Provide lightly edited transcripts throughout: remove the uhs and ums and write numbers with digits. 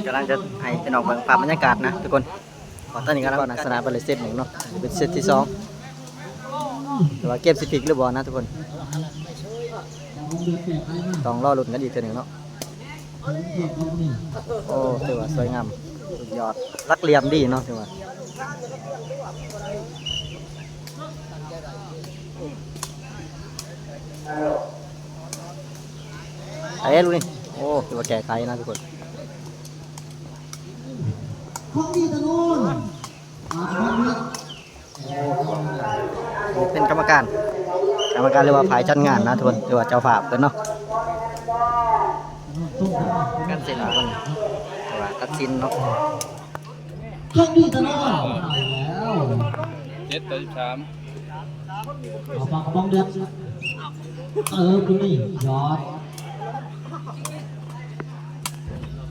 กำลังจะให้พี่น้องเบิ่งภาพบรรยากาศนะทุกคนตอนนี้กำลังนักสนามเป็นเซตหนึ่งเนาะเป็นเซตที่2แต่ว่าเกมสิพลิกหรือบอลนะทุกคนต้องรอลุ้นกันอีกทีหนึ่งเนาะโอ้ถือว่าสวยงามสุดยอดรักเหลี่ยมดีเนาะถือว่าไอ้ลูกนี่โอ้ถือว่าแก่ไขนะทุกคนเป็นกรรมการเรียกว่าฝ่ายจัดงานนะทุกคนเรียกว่าเจ้าภาพกันเนาะการเซ็นทุกคนแต่ว่าตัดสินเนาะ7-13เอาปากกระบองเดือดคุณนี่ยอด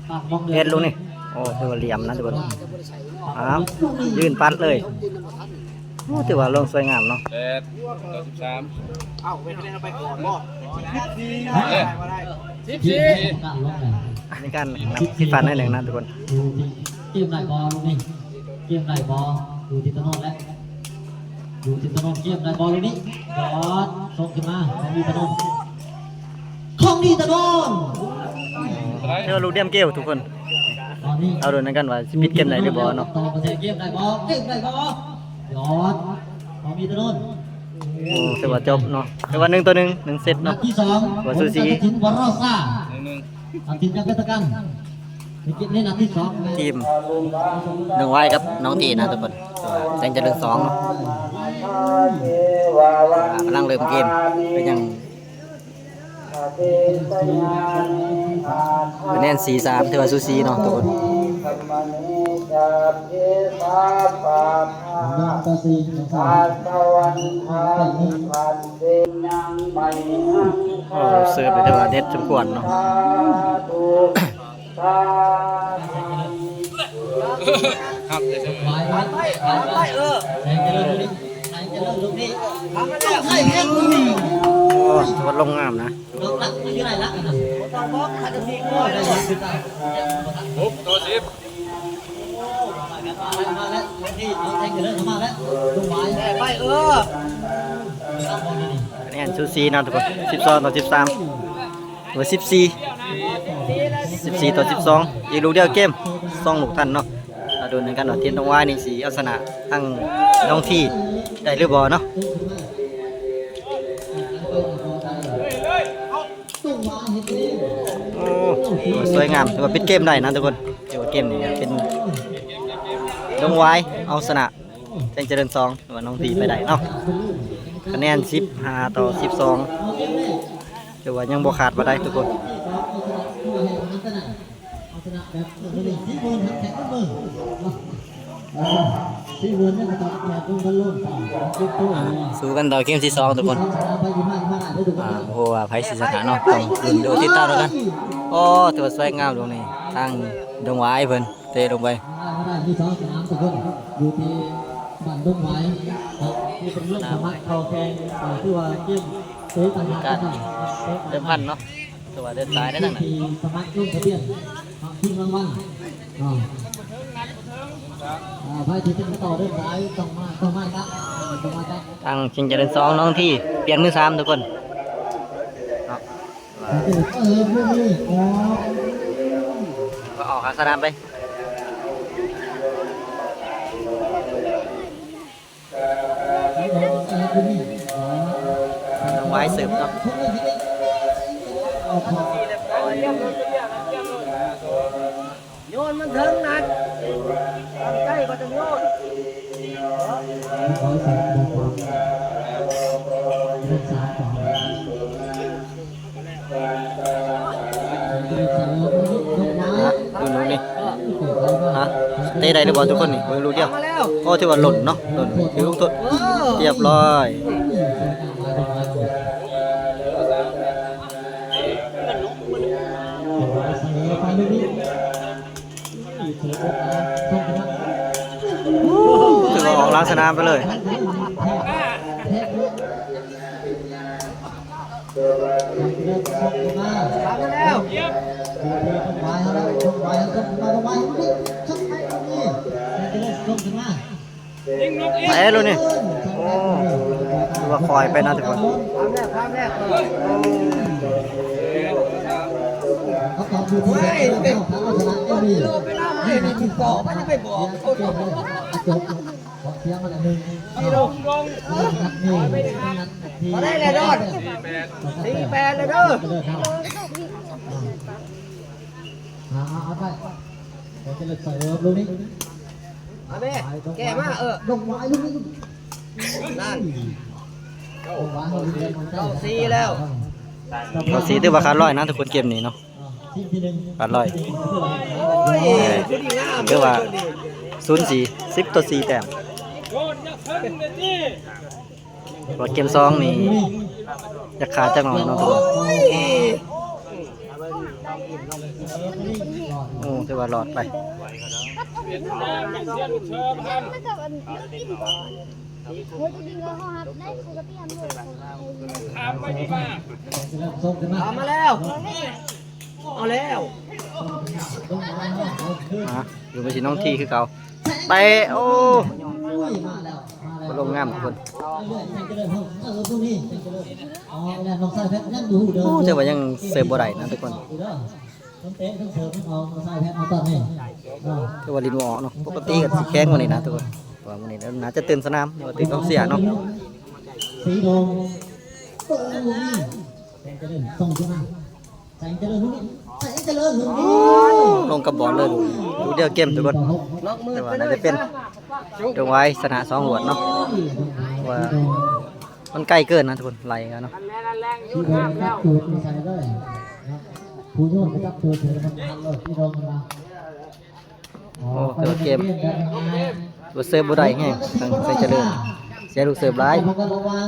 ปากกระบองเดือด เฮ็ดลูกนี่โอ้ถือว่าเหลี่ยมนะทุกคนยืนปัดเลยโอ้ถือว่าลงสวยงามเนาะ8-13เอ้าไปเล่นเอาไปก่อนบ่ในการนับคิดฟันให้หนึ่งนะทุกคนเกมไหนบอลลูกนี่เกมไหนบอลดูที่ถนนแล้วดูที่ถนนเกมไหนบอลลูกนี้ยอดส่งขึ้นมาของดีถนนเชื่อลูกเดียมเกลทุกคนเอาดูนั่นกันว่าปิดเกมไหนหรือบอลเนาะต่อไปเกมไหนบอลยอดของดีถนนโอ้ถือว่าจบเนาะแต่ว่า1-1 1เซตเนาะที่2ว่าซูซีถึงวอร์รอซ่า1-1ทีมยังเป็นตะกันเล่นอันที่2ทีมหนึ่งไว้ครับน้องตีนะทุกคนแซงจะเดิน2เนาะกำลังเริ่มเกมเป็นยังคะแนน4-3ถือว่าซูซีเนาะทุกคนโอ้เสิร์ฟเลยแต่ว่าเด็ดสมควรเนาะครับเดี๋ยวจะถือว่าลงงามนะ10คะแนนซูซีเนาะทุกคน12-13หรือ14-12อีกลูกเดียวเกม2ลูกทันเนาะดูในการทีมตรงว่านี่สีอัศนะทั้งน้องที่ได้หรือบอเนาะโอ้สวยงามถือว่าปิดเกมได้นะทุกคนถือว่าเกมนี้เป็นลงไว้เอาชนะแจ้งเจริญ2หรือว่าน้องทีไปได้เนาะคะแนน15-12ถือว่ายังบ่ขาดมาได้ทุกคนสู้กันต่อเกมที่2ทุกคนโอ้ว่าไพ่สิชนะเนาะต้องลุ้นดูติดตามแล้วกันโอ้ถือว่าสวยงามตรงนี้ทางดงไว้เพิ่นเตะลงไปที่2สนามทุกคนอยู่ที่บ้านดงไว้ที่เป็นเรื่องสมัครเข้าแข่งที่ว่าเกมเตะต่างกันเดิมพันเนาะถือว่าเดินสายได้ทั้งนั้นสมัครลงทะเบียนทิ้งรางวัลไพ่ที่เป็นต่อเดินสายต้องมาครับทางชิงเจริญ2น้องที่เปลี่ยนมือ3ทุกคนก็ออกสนามไปไว้เสิร์ฟเนาะโยนมันถึงนัดใกล้ก็จะโยนดูนี่ฮะเตะได้หรือเปล่าทุกคนนี่ไม่รู้เดียวโอ้ถือว่าหล่นเนาะหล่นถือลูกตัวเรียบร้อยถือว่าออกล้างสนามไปเลย มา ตามมาแล้ว ต้องไว้เขาแล้วต้องไว้เขาต้องไว้นี่ชุดไทยตรงนี้จะเล่นลงถึงมา ไปแล้วนี่โอ้ดูว่าคอยไปนะทุกคน ตามแรก เขาตอบดูที่เด็กเขาชนะก็มีให้ในที่สองมันจะไปบอกเขาจบบอกเสียงมาแล้วหนึ่งนัดนี่นัดที มาได้เลยโดน48เลยเด้อ เอาไปเราจะเล่นใส่ลูกนี้ มาแม่แกมาลงไว้ลูกนี้ นั่น ลงไว้เขาเรียน เข้าซีแล้ว เราสีถือว่าขาดร้อยนะทุกคนเกมนี้เนาะขาดร้อย โอ้ยชุดดีงาม ถือว่า0-4 10ต่อ4แต้มว่าเกม2นี่จะขาดจังหน่อยเนาะทุกคนโอ้ถือว่ารอดไป ส่งกันมา ตามมาแล้วเอาแล้ว อยู่ไปสิน้องทีคือเก่าไปโอ้ มาแล้ว ลงงามทุกคน พวกนี้อ๋อแล้วน้องสายเพชรยังดูเดิม โอ้ถือว่ายังเสิร์ฟบ่ได้นะทุกคน ต้องเตะต้องเสิร์ฟต้องเอาน้องสายเพชรเอาตอนนี้ ถือว่าลิ้นบ่ออกเนาะปกติก็สิแข็งกว่านี้นะทุกคนว่ามื้อนี้น่าจะตื่นสนามหรือว่าตื่นกองเสียเนาะ สีโดงเปิดลูกนี้แสงเจริญส่งขึ้นมาแสงเจริญลูกนี้แสงเจริญลูกนี้ ลงกับบอลเลยดูเดียวเกมทุกคน ล็อกมือ แต่ ไป ว่า เล น่าย จะเป็นดวงไว้ชนะ2หวดเนาะว่ามันใกล้เกินนะทุกคนไล่กันเนาะ สีโดงจับตูดใส่เลยผู้โยนไปจับตูดเธอมันทันเลยสีโดงมา โอ้แต่ว่าเกมตัวเสิร์ฟบ่ได้แฮงทางใส่เจริญเสียลูกเสิร์ฟหลาย มันก็ระวัง